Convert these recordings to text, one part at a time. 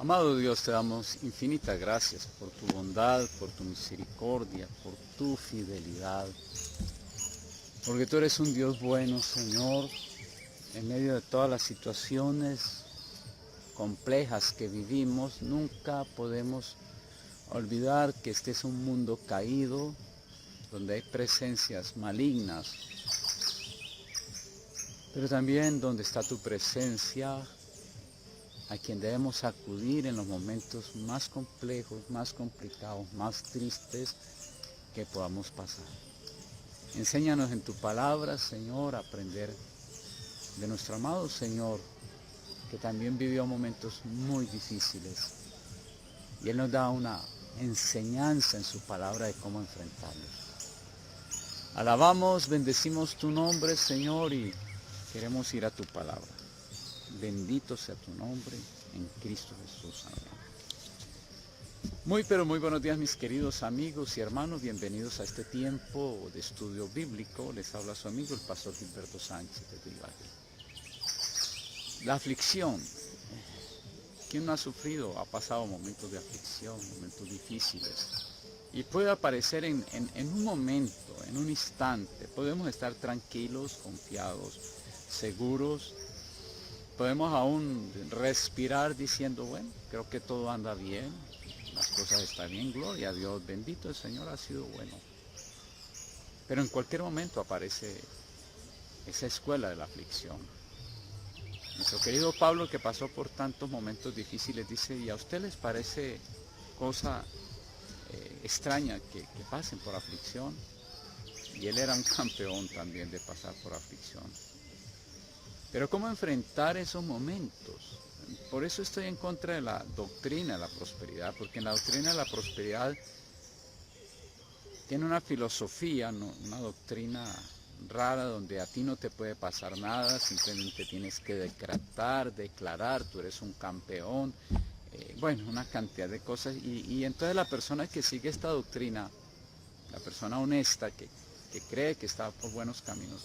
Amado Dios, te damos infinitas gracias por tu bondad, por tu misericordia, por tu fidelidad. Porque tú eres un Dios bueno, Señor, en medio de todas las situaciones complejas que vivimos. Nunca podemos olvidar que este es un mundo caído, donde hay presencias malignas, pero también donde está tu presencia, a quien debemos acudir en los momentos más complejos, más complicados, más tristes que podamos pasar. Enséñanos en tu palabra, Señor, a aprender de nuestro amado Señor, que también vivió momentos muy difíciles. Y Él nos da una enseñanza en su palabra de cómo enfrentarlos. Alabamos, bendecimos tu nombre, Señor, y queremos ir a tu palabra. Bendito sea tu nombre, en Cristo Jesús. Amén. Pero muy buenos días, mis queridos amigos y hermanos. Bienvenidos a este tiempo de estudio bíblico. Les habla su amigo, el pastor Gilberto Sánchez de Ibagué. La aflicción. ¿Quién no ha sufrido? Ha pasado momentos de aflicción, momentos difíciles. Y puede aparecer en un momento, en un instante. Podemos estar tranquilos, confiados, seguros. Podemos aún respirar diciendo, bueno, creo que todo anda bien, las cosas están bien, gloria a Dios, bendito el Señor, ha sido bueno. Pero en cualquier momento aparece esa escuela de la aflicción. Nuestro querido Pablo, que pasó por tantos momentos difíciles, dice, ¿y a usted les parece cosa extraña que pasen por aflicción? Y él era un campeón también de pasar por aflicción. Pero ¿cómo enfrentar esos momentos? Por eso estoy en contra de la doctrina de la prosperidad, porque en la doctrina de la prosperidad tiene una filosofía, una doctrina rara donde a ti no te puede pasar nada, simplemente tienes que declarar, tú eres un campeón, bueno, una cantidad de cosas. Y entonces la persona que sigue esta doctrina, la persona honesta que cree que está por buenos caminos,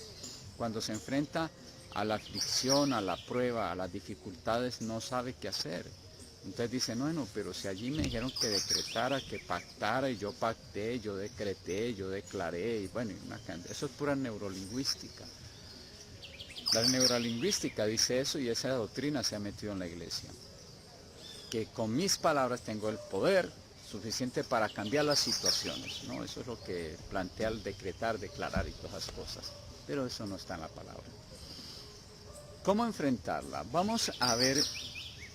cuando se enfrenta a la aflicción, a la prueba, a las dificultades, no sabe qué hacer. Entonces dice, bueno, pero si allí me dijeron que decretara, que pactara, y yo pacté, yo decreté, yo declaré, y bueno, eso es pura neurolingüística. La neurolingüística dice eso y esa doctrina se ha metido en la iglesia. Que con mis palabras tengo el poder suficiente para cambiar las situaciones, ¿no? Eso es lo que plantea el decretar, declarar y todas esas cosas. Pero eso no está en la palabra. ¿Cómo enfrentarla? Vamos a ver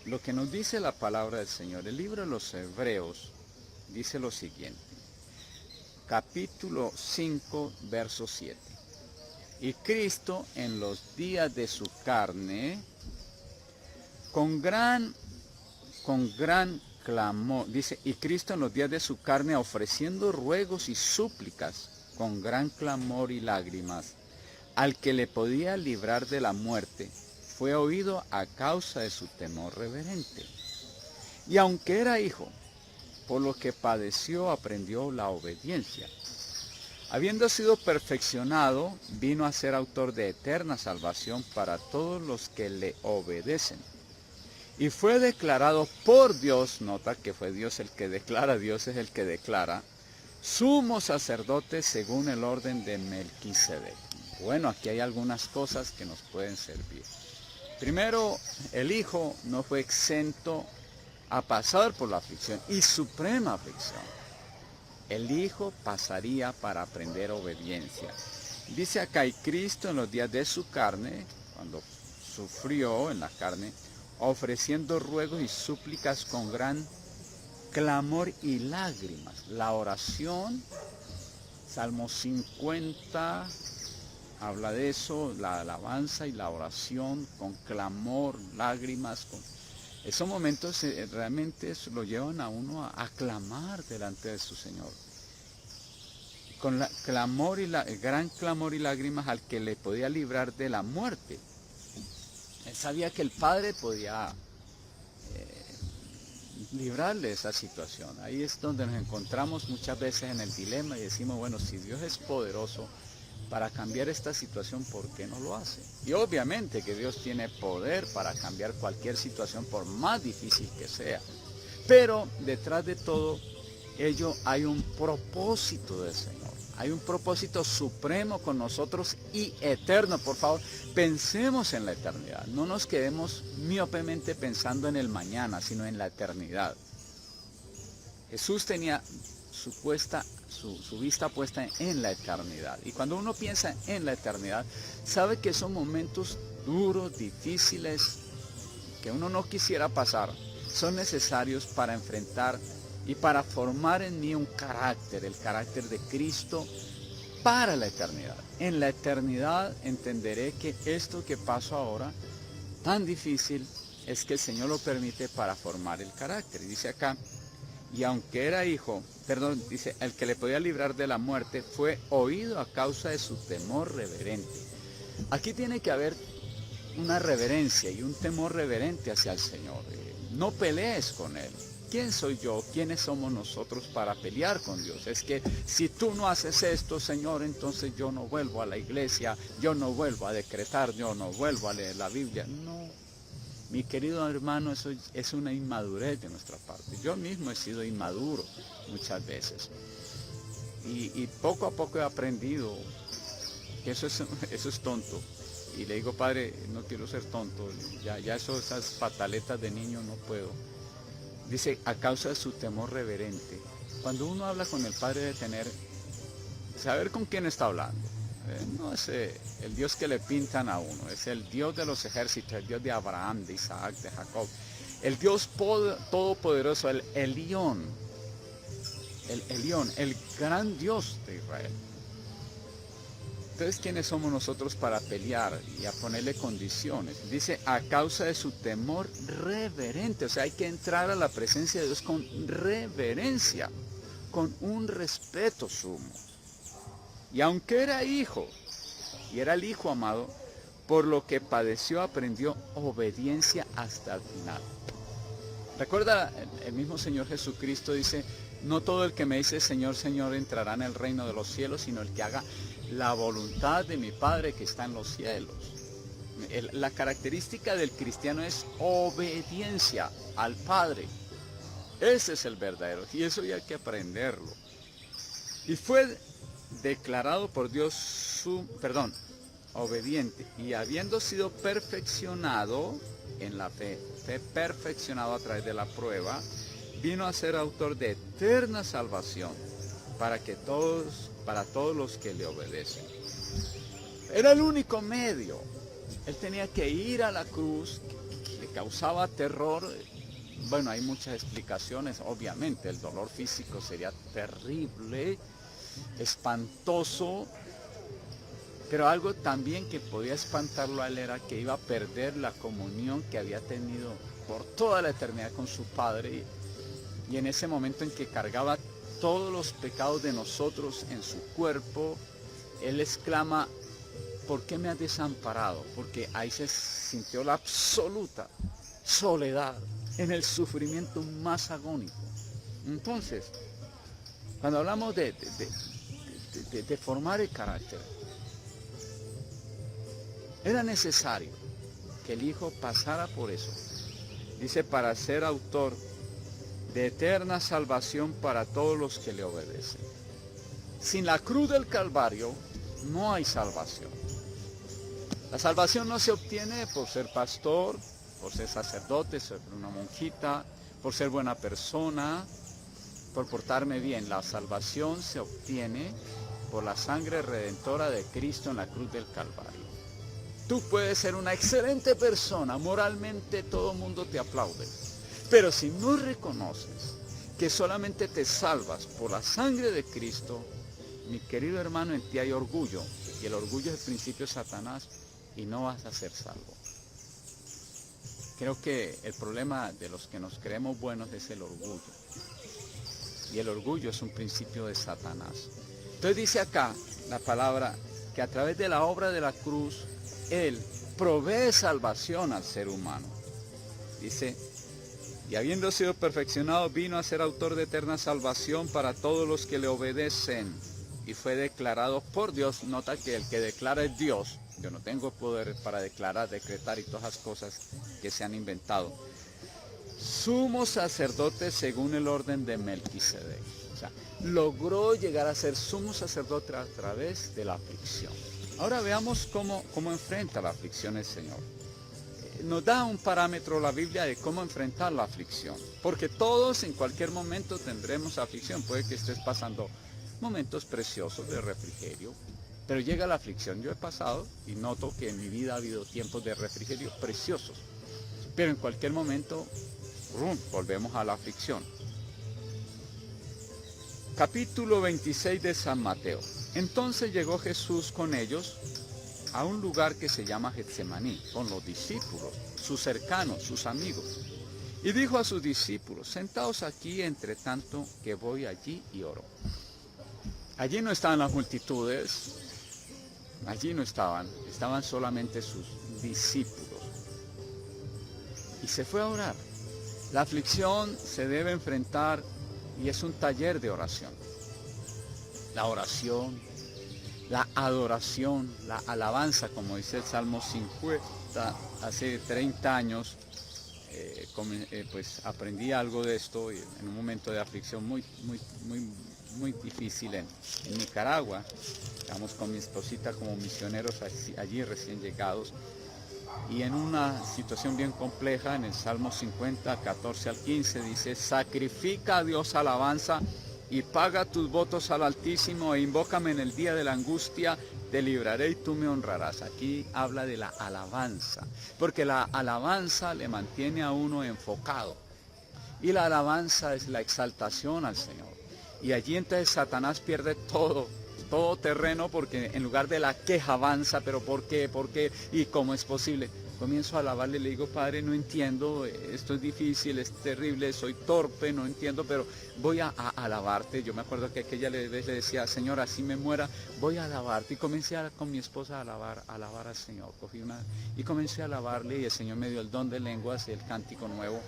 lo que nos dice la palabra del Señor. El libro de los Hebreos dice lo siguiente. Capítulo 5, verso 7. Y Cristo en los días de su carne, con gran clamor, dice, y Cristo en los días de su carne ofreciendo ruegos y súplicas con gran clamor y lágrimas, al que le podía librar de la muerte, fue oído a causa de su temor reverente. Y aunque era hijo, por lo que padeció aprendió la obediencia. Habiendo sido perfeccionado, vino a ser autor de eterna salvación para todos los que le obedecen. Y fue declarado por Dios, nota que fue Dios el que declara, Dios es el que declara, sumo sacerdote según el orden de Melquisedec. Bueno, aquí hay algunas cosas que nos pueden servir. Primero, el Hijo no fue exento a pasar por la aflicción y suprema aflicción. El Hijo pasaría para aprender obediencia. Dice acá, y Cristo en los días de su carne, cuando sufrió en la carne, ofreciendo ruegos y súplicas con gran clamor y lágrimas. La oración, Salmo 50, habla de eso, la alabanza y la oración con clamor, lágrimas. Esos momentos realmente lo llevan a uno a clamar delante de su Señor. Con gran clamor y lágrimas al que le podía librar de la muerte. Él sabía que el Padre podía librarle de esa situación. Ahí es donde nos encontramos muchas veces en el dilema y decimos, bueno, si Dios es poderoso, para cambiar esta situación, ¿por qué no lo hace? Y obviamente que Dios tiene poder para cambiar cualquier situación, por más difícil que sea. Pero detrás de todo ello hay un propósito del Señor. Hay un propósito supremo con nosotros y eterno. Por favor, pensemos en la eternidad. No nos quedemos miopemente pensando en el mañana, sino en la eternidad. Jesús tenía su vista puesta en la eternidad. Y cuando uno piensa en la eternidad, sabe que son momentos duros, difíciles, que uno no quisiera pasar. Son necesarios para enfrentar y para formar en mí un carácter, el carácter de Cristo para la eternidad. En la eternidad entenderé que esto que paso ahora, tan difícil, es que el Señor lo permite para formar el carácter. Y dice acá, y aunque era hijo, dice, el que le podía librar de la muerte fue oído a causa de su temor reverente. Aquí tiene que haber una reverencia y un temor reverente hacia el Señor. No pelees con Él. ¿Quién soy yo? ¿Quiénes somos nosotros para pelear con Dios? Es que si tú no haces esto, Señor, entonces yo no vuelvo a la iglesia, yo no vuelvo a decretar, yo no vuelvo a leer la Biblia. No, mi querido hermano, eso es una inmadurez de nuestra parte. Yo mismo he sido inmaduro muchas veces. Y poco a poco he aprendido que eso es tonto. Y le digo, Padre, no quiero ser tonto, ya esas pataletas de niño no puedo. Dice, a causa de su temor reverente. Cuando uno habla con el Padre debe saber con quién está hablando. No es el Dios que le pintan a uno, es el Dios de los ejércitos, el Dios de Abraham, de Isaac, de Jacob. El Dios todopoderoso, el Elión, el gran Dios de Israel. Entonces, ¿quiénes somos nosotros para pelear y a ponerle condiciones? Dice, a causa de su temor reverente. O sea, hay que entrar a la presencia de Dios con reverencia, con un respeto sumo. Y aunque era hijo, y era el hijo amado, por lo que padeció aprendió obediencia hasta el final. Recuerda, el mismo Señor Jesucristo dice, no todo el que me dice Señor, Señor entrará en el reino de los cielos, sino el que haga la voluntad de mi Padre que está en los cielos. La característica del cristiano es obediencia al Padre. Ese es el verdadero, y eso ya hay que aprenderlo. Y fue declarado por Dios obediente, y habiendo sido perfeccionado en la fe perfeccionado a través de la prueba, vino a ser autor de eterna salvación para todos los que le obedecen. Era el único medio. Él tenía que ir a la cruz, que le causaba terror. Bueno, hay muchas explicaciones. Obviamente, el dolor físico sería terrible, espantoso, pero algo también que podía espantarlo a él era que iba a perder la comunión que había tenido por toda la eternidad con su Padre, y en ese momento en que cargaba todos los pecados de nosotros en su cuerpo, él exclama, ¿por qué me has desamparado? Porque ahí se sintió la absoluta soledad, en el sufrimiento más agónico. Entonces, cuando hablamos de formar el carácter, era necesario que el Hijo pasara por eso. Dice, para ser autor de eterna salvación para todos los que le obedecen. Sin la cruz del Calvario no hay salvación. La salvación no se obtiene por ser pastor, por ser sacerdote, ser una monjita, por ser buena persona, por portarme bien. La salvación se obtiene por la sangre redentora de Cristo en la cruz del Calvario. Tú puedes ser una excelente persona, moralmente todo el mundo te aplaude, pero si no reconoces que solamente te salvas por la sangre de Cristo, mi querido hermano, en ti hay orgullo, y el orgullo es el principio de Satanás, y no vas a ser salvo. Creo que el problema de los que nos creemos buenos es el orgullo, y el orgullo es un principio de Satanás. Entonces dice acá la palabra que a través de la obra de la cruz, Él provee salvación al ser humano. Dice, y habiendo sido perfeccionado, vino a ser autor de eterna salvación para todos los que le obedecen. y fue declarado por Dios. Nota que el que declara es Dios. Yo no tengo poder para declarar, decretar y todas las cosas que se han inventado. Sumo sacerdote según el orden de Melquisedec. O sea, logró llegar a ser sumo sacerdote a través de la aflicción. Ahora veamos cómo enfrenta la aflicción el Señor. Nos da un parámetro la Biblia de cómo enfrentar la aflicción. Porque todos en cualquier momento tendremos aflicción. Puede que estés pasando momentos preciosos de refrigerio, pero llega la aflicción. Yo he pasado y noto que en mi vida ha habido tiempos de refrigerio preciosos. Pero en cualquier momento, volvemos a la aflicción. Capítulo 26 de San Mateo. Entonces llegó Jesús con ellos a un lugar que se llama Getsemaní, con los discípulos, sus cercanos, sus amigos. Y dijo a sus discípulos, sentaos aquí entre tanto que voy allí y oro. Allí no estaban las multitudes, allí no estaban solamente sus discípulos. Y se fue a orar. La aflicción se debe enfrentar y es un taller de oración. La oración, la adoración, la alabanza, como dice el Salmo 50, hace 30 años, pues aprendí algo de esto en un momento de aflicción muy difícil en Nicaragua. Estábamos con mi esposita como misioneros allí recién llegados. Y en una situación bien compleja, en el Salmo 50, 14 al 15, dice, sacrifica a Dios alabanza y paga tus votos al Altísimo e invócame en el día de la angustia, te libraré y tú me honrarás. Aquí habla de la alabanza, porque la alabanza le mantiene a uno enfocado. Y la alabanza es la exaltación al Señor. Y allí entonces Satanás pierde todo terreno, porque en lugar de la queja avanza, pero ¿por qué? ¿Y cómo es posible? Comienzo a alabarle y le digo, Padre, no entiendo, esto es difícil, es terrible, soy torpe, no entiendo, pero voy a alabarte. Yo me acuerdo que aquella vez le decía, Señor, así me muera, voy a alabarte. Y comencé con mi esposa a alabar al Señor. Y comencé a alabarle y el Señor me dio el don de lenguas y el cántico nuevo.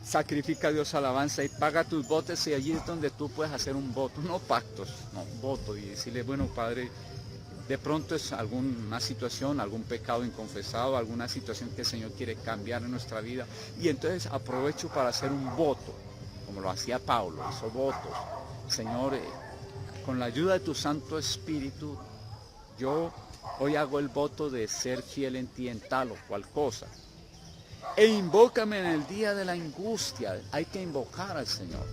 Sacrifica a Dios alabanza y paga tus votos, y allí es donde tú puedes hacer un voto, no pactos, no, voto, y decirle, bueno, Padre, de pronto es alguna situación, algún pecado inconfesado, alguna situación que el Señor quiere cambiar en nuestra vida, y entonces aprovecho para hacer un voto, como lo hacía Pablo, hizo votos. Señor, con la ayuda de tu Santo Espíritu, yo hoy hago el voto de ser fiel en ti en tal o cual cosa. E invócame en el día de la angustia. Hay que invocar al Señor.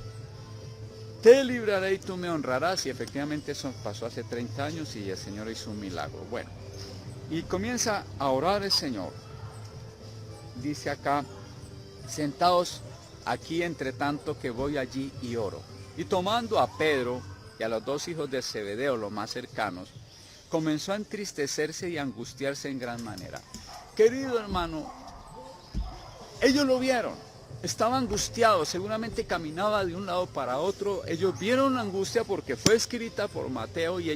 Te libraré y tú me honrarás. Y efectivamente eso pasó hace 30 años y el Señor hizo un milagro. Bueno, y comienza a orar el Señor. Dice acá, sentaos aquí entre tanto que voy allí y oro. Y tomando a Pedro y a los dos hijos de Zebedeo, los más cercanos, comenzó a entristecerse y a angustiarse en gran manera. Querido hermano, ellos lo vieron, estaba angustiado, seguramente caminaba de un lado para otro. Ellos vieron la angustia porque fue escrita por Mateo y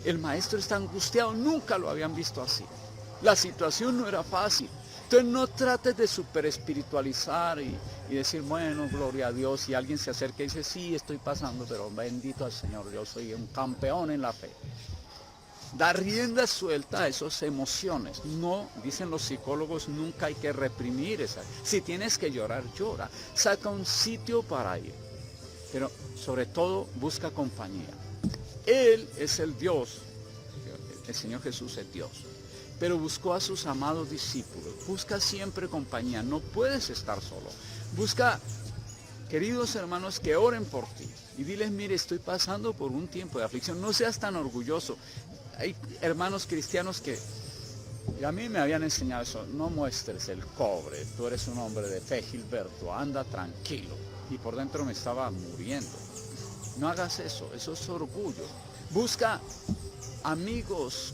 el maestro está angustiado, nunca lo habían visto así. La situación no era fácil. Entonces no trates de super espiritualizar y decir, bueno, gloria a Dios, y alguien se acerca y dice, sí, estoy pasando, pero bendito al Señor, yo soy un campeón en la fe. Da rienda suelta a esas emociones. No, dicen los psicólogos, nunca hay que reprimir esas. Si tienes que llorar, llora. Saca un sitio para ir. Pero sobre todo busca compañía. Él es el Dios. El Señor Jesús es Dios. Pero buscó a sus amados discípulos. Busca siempre compañía. No puedes estar solo. Busca, queridos hermanos, que oren por ti. Y diles, mire, estoy pasando por un tiempo de aflicción. No seas tan orgulloso. Hay hermanos cristianos que a mí me habían enseñado eso, no muestres el cobre, tú eres un hombre de fe, Gilberto, anda tranquilo. Y por dentro me estaba muriendo. No hagas eso, eso es orgullo. Busca amigos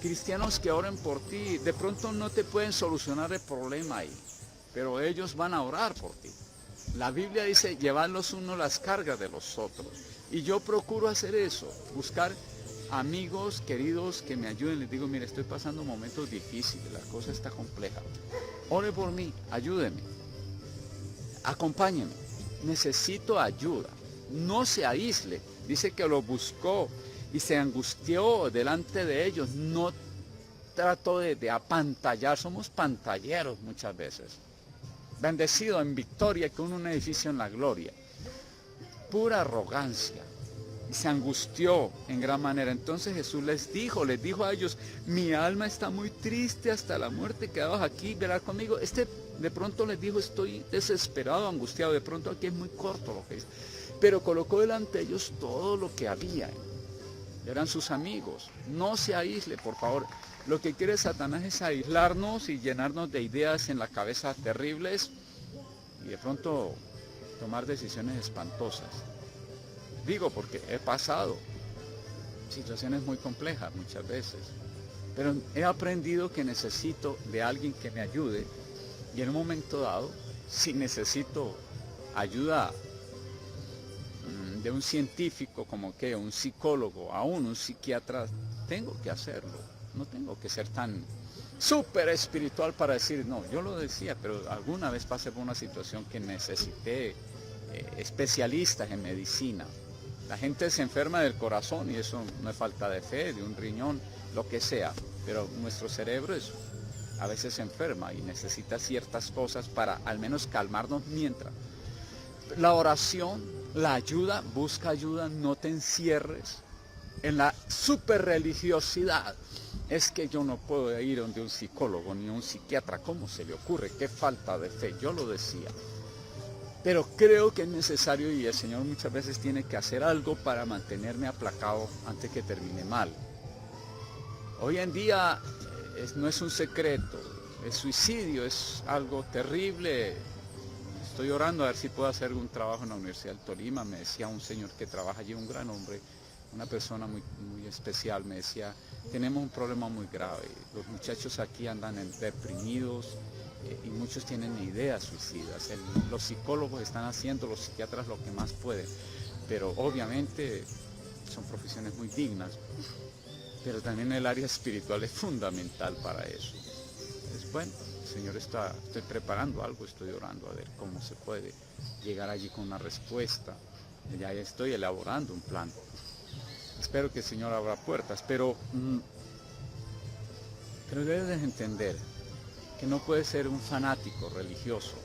cristianos que oren por ti. De pronto no te pueden solucionar el problema ahí, pero ellos van a orar por ti. La Biblia dice, llevad los unos las cargas de los otros. Y yo procuro hacer eso, buscar amigos queridos que me ayuden. Les digo, mire, estoy pasando momentos difíciles, la cosa está compleja. Ore por mí, ayúdeme, acompáñeme, necesito ayuda. No se aísle. Dice que lo buscó y se angustió delante de ellos. No trató de apantallar, somos pantalleros muchas veces. Bendecido en victoria con un edificio en la gloria. Pura arrogancia. Y se angustió en gran manera. Entonces Jesús les dijo a ellos, mi alma está muy triste hasta la muerte, quedaos aquí, verá conmigo. De pronto les dijo, estoy desesperado, angustiado. De pronto aquí es muy corto lo que dice. Pero colocó delante de ellos todo lo que había. Eran sus amigos. No se aísle, por favor. Lo que quiere Satanás es aislarnos y llenarnos de ideas en la cabeza terribles y de pronto tomar decisiones espantosas. Digo porque he pasado situaciones muy complejas muchas veces, pero he aprendido que necesito de alguien que me ayude y en un momento dado, si necesito ayuda de un científico como que un psicólogo, aún un psiquiatra, tengo que hacerlo. No tengo que ser tan súper espiritual para decir, no, yo lo decía, pero alguna vez pasé por una situación que necesité especialistas en medicina. La gente se enferma del corazón y eso no es falta de fe, de un riñón, lo que sea, pero nuestro cerebro a veces se enferma y necesita ciertas cosas para al menos calmarnos mientras. La oración, la ayuda, busca ayuda, no te encierres en la super religiosidad. Es que yo no puedo ir donde un psicólogo ni un psiquiatra, ¿cómo se le ocurre? Qué falta de fe, yo lo decía. Pero creo que es necesario y el Señor muchas veces tiene que hacer algo para mantenerme aplacado antes que termine mal. Hoy en día no es un secreto, el suicidio es algo terrible. Estoy orando a ver si puedo hacer algún trabajo en la Universidad del Tolima. Me decía un señor que trabaja allí, un gran hombre, una persona muy especial, me decía, tenemos un problema muy grave, los muchachos aquí andan deprimidos y muchos tienen ideas suicidas. Los psicólogos están haciendo, los psiquiatras lo que más pueden, pero obviamente son profesiones muy dignas, pero también el área espiritual es fundamental para eso. Es bueno, Señor, estoy preparando algo, estoy orando a ver cómo se puede llegar allí con una respuesta. Ya estoy elaborando un plan. Espero que el Señor abra puertas, pero debes entender que no puedes ser un fanático religioso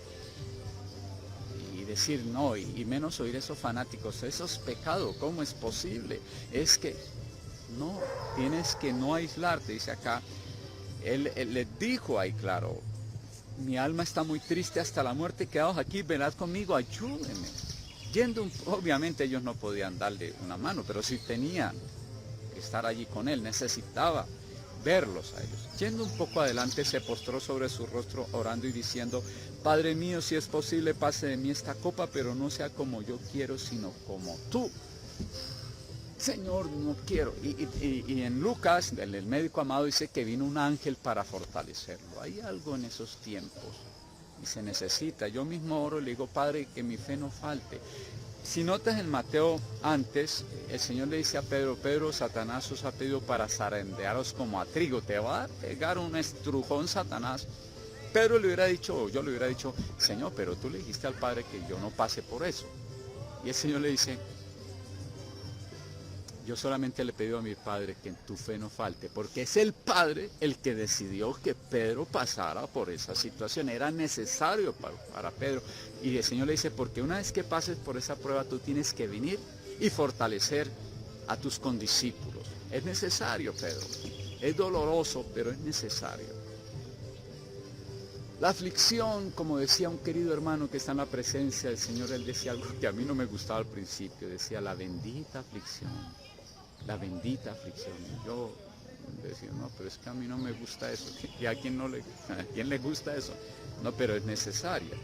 y decir no, y menos oír esos fanáticos, eso es pecado, ¿cómo es posible? Es que no, tienes que no aislarte, dice acá. Él les dijo ahí claro, mi alma está muy triste hasta la muerte, quedaos aquí, velad conmigo, ayúdenme. Obviamente ellos no podían darle una mano, pero sí tenía que estar allí con él, necesitaba verlos a ellos. Yendo un poco adelante, se postró sobre su rostro orando y diciendo, Padre mío, si es posible, pase de mí esta copa, pero no sea como yo quiero, sino como tú. Señor, no quiero. Y en Lucas, el médico amado, dice que vino un ángel para fortalecerlo. Hay algo en esos tiempos y se necesita. Yo mismo oro y le digo, Padre, que mi fe no falte. Si notas en Mateo antes, el Señor le dice a Pedro, Pedro, Satanás os ha pedido para zarandearos como a trigo. Te va a pegar un estrujón Satanás. Pedro le hubiera dicho, yo le hubiera dicho, Señor, pero tú le dijiste al Padre que yo no pase por eso. Y el Señor le dice, yo solamente le pido a mi Padre que en tu fe no falte, porque es el Padre el que decidió que Pedro pasara por esa situación. Era necesario para Pedro. Y el Señor le dice, porque una vez que pases por esa prueba, tú tienes que venir y fortalecer a tus condiscípulos. Es necesario, Pedro. Es doloroso, pero es necesario. La aflicción, como decía un querido hermano que está en la presencia del Señor, él decía algo que a mí no me gustaba al principio. Decía, la bendita aflicción. La bendita aflicción. Y yo decía, no, pero es que a mí no me gusta eso. ¿Y a quién le gusta eso? No, pero es necesaria.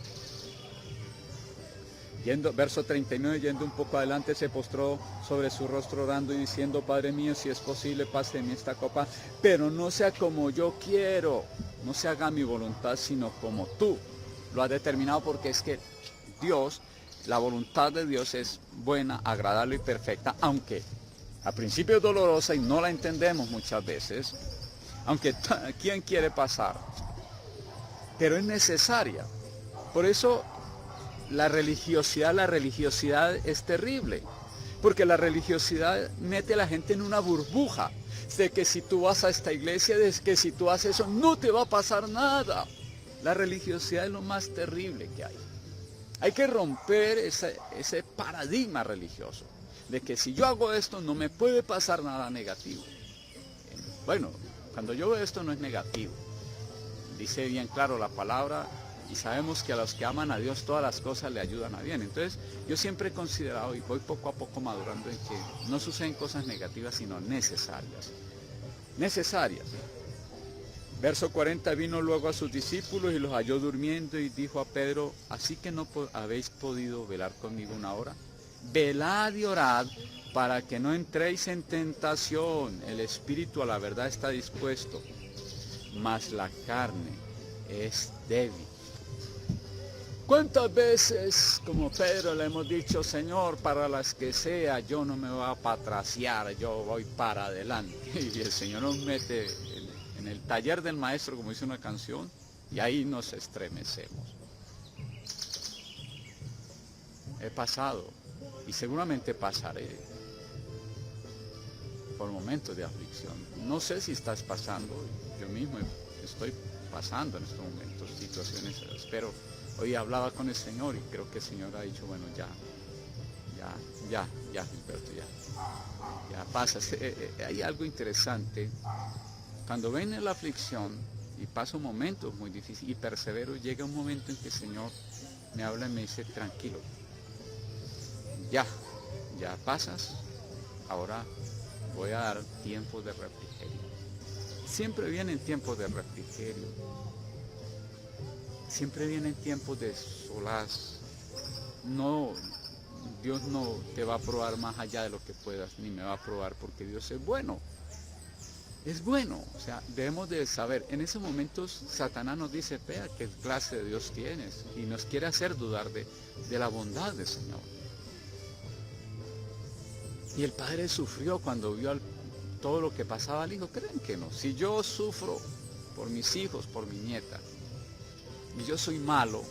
Verso 39, yendo un poco adelante, se postró sobre su rostro orando y diciendo, Padre mío, si es posible, pase de mí esta copa, pero no sea como yo quiero, no se haga mi voluntad, sino como tú lo has determinado, porque es que Dios, la voluntad de Dios es buena, agradable y perfecta, aunque al principio es dolorosa y no la entendemos muchas veces, aunque ¿quién quiere pasar? Pero es necesaria. Por eso la religiosidad es terrible. Porque la religiosidad mete a la gente en una burbuja de que si tú vas a esta iglesia, de que si tú haces eso, no te va a pasar nada. La religiosidad es lo más terrible que hay. Hay que romper ese paradigma religioso de que si yo hago esto no me puede pasar nada negativo. Bueno, cuando yo veo esto no es negativo. Dice bien claro la palabra y sabemos que a los que aman a Dios todas las cosas le ayudan a bien. Entonces yo siempre he considerado y voy poco a poco madurando en que no suceden cosas negativas sino necesarias. Necesarias. Verso 40, vino luego a sus discípulos y los halló durmiendo y dijo a Pedro, ¿así que no habéis podido velar conmigo una hora? Velad y orad para que no entréis en tentación. El espíritu a la verdad está dispuesto, mas la carne es débil. ¿Cuántas veces, como Pedro, le hemos dicho, Señor, para las que sea, yo no me voy a patraciar, yo voy para adelante? Y el Señor nos mete en el taller del maestro, como dice una canción, y ahí nos estremecemos. He pasado, y seguramente pasaré, por momentos de aflicción. No sé si estás pasando, yo mismo estoy pasando en estos momentos situaciones, pero hoy hablaba con el Señor y creo que el Señor ha dicho, bueno, ya, Gilberto, ya pasa. Hay algo interesante, cuando viene la aflicción y paso momentos muy difíciles y persevero, llega un momento en que el Señor me habla y me dice, tranquilo, ya pasas, ahora voy a dar tiempos de refrigerio. Siempre vienen tiempos de refrigerio. Siempre vienen tiempos de solaz. No, Dios no te va a probar más allá de lo que puedas, ni me va a probar porque Dios es bueno. Es bueno, o sea, debemos de saber. En esos momentos Satanás nos dice, vea qué clase de Dios tienes, y nos quiere hacer dudar de la bondad del Señor. Y el padre sufrió cuando vio todo lo que pasaba al hijo. ¿Creen que no? Si yo sufro por mis hijos, por mi nieta, y yo soy malo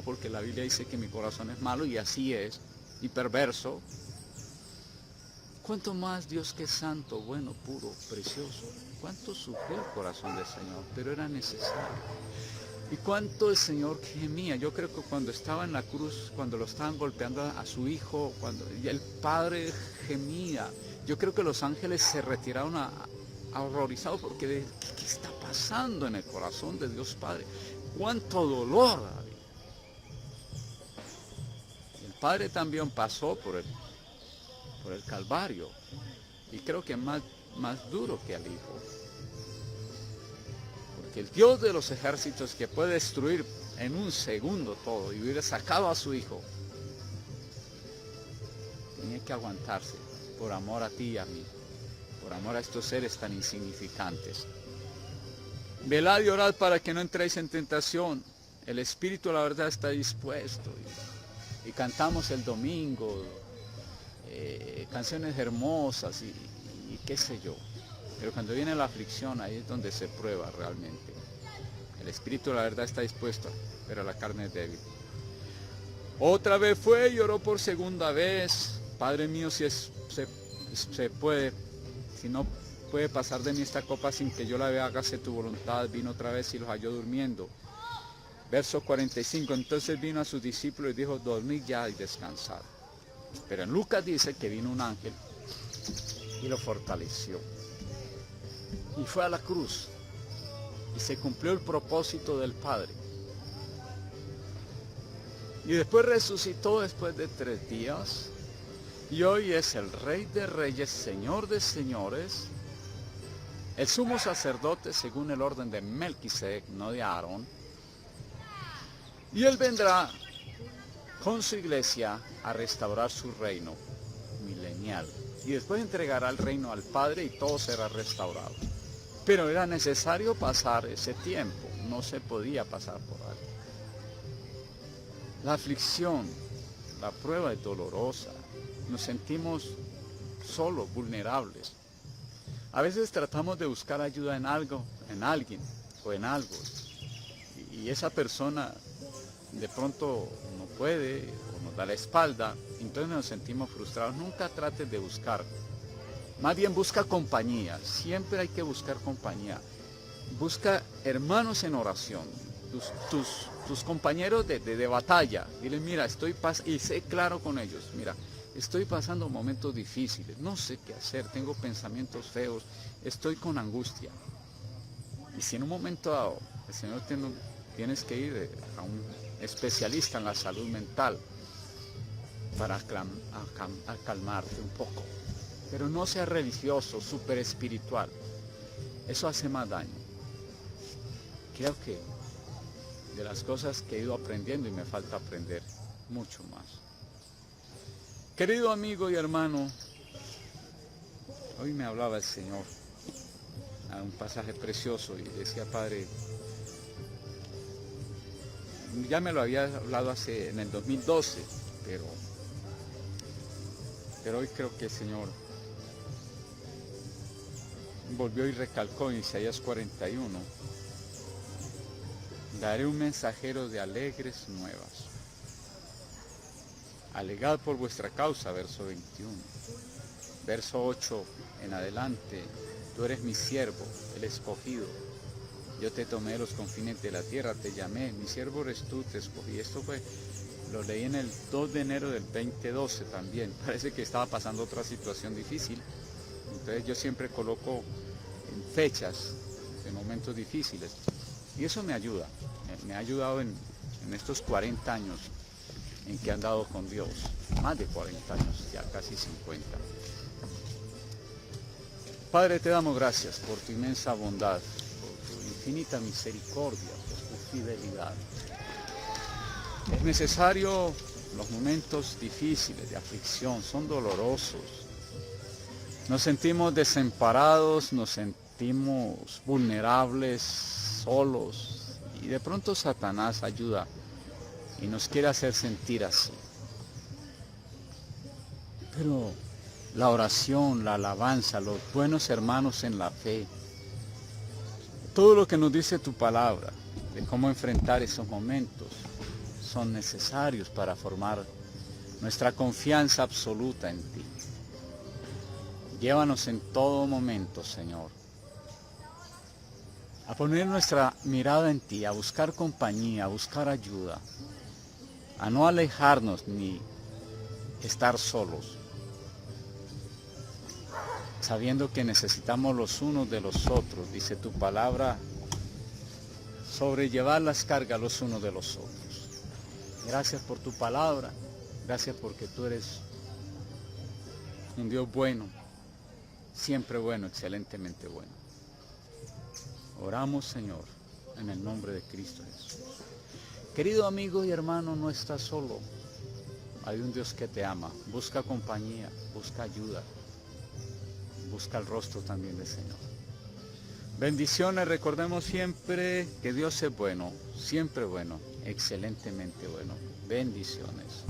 porque la Biblia dice que mi corazón es malo y así es, y perverso, ¿cuánto más Dios que es santo, bueno, puro, precioso? ¿Cuánto sufrió el corazón del Señor? Pero era necesario. ¿Y cuánto el Señor gemía? Yo creo que cuando estaba en la cruz, cuando lo estaban golpeando a su hijo, cuando el Padre gemía, yo creo que los ángeles se retiraron horrorizados porque ¿qué está pasando en el corazón de Dios Padre? ¡Cuánto dolor! El Padre también pasó por el Calvario y creo que más duro que al Hijo. Porque el Dios de los ejércitos que puede destruir en un segundo todo y hubiera sacado a su Hijo, tenía que aguantarse por amor a ti y a mí, por amor a estos seres tan insignificantes. Velad y orad para que no entréis en tentación. El espíritu, la verdad, está dispuesto. Y cantamos el domingo canciones hermosas y qué sé yo. Pero cuando viene la aflicción, ahí es donde se prueba realmente. El espíritu, la verdad, está dispuesto, pero la carne es débil. Otra vez fue y oró por segunda vez. Padre mío, si se puede, si no puede pasar de mí esta copa sin que yo la vea, hágase tu voluntad. Vino otra vez y los halló durmiendo. Verso 45, entonces vino a sus discípulos y dijo, dormid ya y descansad. Pero en Lucas dice que vino un ángel y lo fortaleció. Y fue a la cruz. Y se cumplió el propósito del Padre. Y después resucitó después de 3 días. Y hoy es el Rey de Reyes, Señor de Señores, el sumo sacerdote según el orden de Melquisedec, no de Aarón. Y Él vendrá con su iglesia a restaurar su reino milenial. Y después entregará el reino al Padre y todo será restaurado. Pero era necesario pasar ese tiempo, no se podía pasar por alto. La aflicción, la prueba es dolorosa, nos sentimos solos, vulnerables. A veces tratamos de buscar ayuda en algo, en alguien o en algo. Y esa persona de pronto no puede o nos da la espalda. entonces nos sentimos frustrados. Nunca trates de buscar, más bien busca compañía, siempre hay que buscar compañía. Busca hermanos en oración, tus compañeros de batalla. Dile, mira, y sé claro con ellos, mira, estoy pasando momentos difíciles, no sé qué hacer, tengo pensamientos feos, estoy con angustia. Y si en un momento dado el Señor tienes que ir a un especialista en la salud mental para calmarte un poco. Pero no sea religioso, súper espiritual. Eso hace más daño. Creo que de las cosas que he ido aprendiendo y me falta aprender mucho más. Querido amigo y hermano, hoy me hablaba el Señor a un pasaje precioso y decía, Padre, ya me lo había hablado en el 2012, pero hoy creo que el Señor volvió y recalcó en Isaías 41, daré un mensajero de alegres nuevas. Alegad por vuestra causa, verso 21. Verso 8 en adelante, tú eres mi siervo, el escogido. Yo te tomé de los confines de la tierra, te llamé, mi siervo eres tú, te escogí. Esto lo leí en el 2 de enero del 2012 también. Parece que estaba pasando otra situación difícil. Entonces yo siempre coloco en fechas de momentos difíciles. Y eso me ayuda, me ha ayudado en estos 40 años en que he andado con Dios. Más de 40 años, ya casi 50. Padre, te damos gracias por tu inmensa bondad, por tu infinita misericordia, por tu fidelidad. Es necesario los momentos difíciles de aflicción, son dolorosos. Nos sentimos desamparados, nos sentimos vulnerables, solos. Y de pronto Satanás ayuda y nos quiere hacer sentir así. Pero la oración, la alabanza, los buenos hermanos en la fe, todo lo que nos dice tu palabra, de cómo enfrentar esos momentos, son necesarios para formar nuestra confianza absoluta en ti. Llévanos en todo momento, Señor, a poner nuestra mirada en ti, a buscar compañía, a buscar ayuda, a no alejarnos ni estar solos, sabiendo que necesitamos los unos de los otros. Dice tu palabra, sobrellevar las cargas los unos de los otros. Gracias por tu palabra, gracias porque tú eres un Dios bueno, siempre bueno, excelentemente bueno. Oramos, Señor, en el nombre de Cristo Jesús. Querido amigo y hermano, no estás solo. Hay un Dios que te ama. Busca compañía, busca ayuda. Busca el rostro también del Señor. Bendiciones, recordemos siempre que Dios es bueno, siempre bueno, excelentemente bueno. Bendiciones.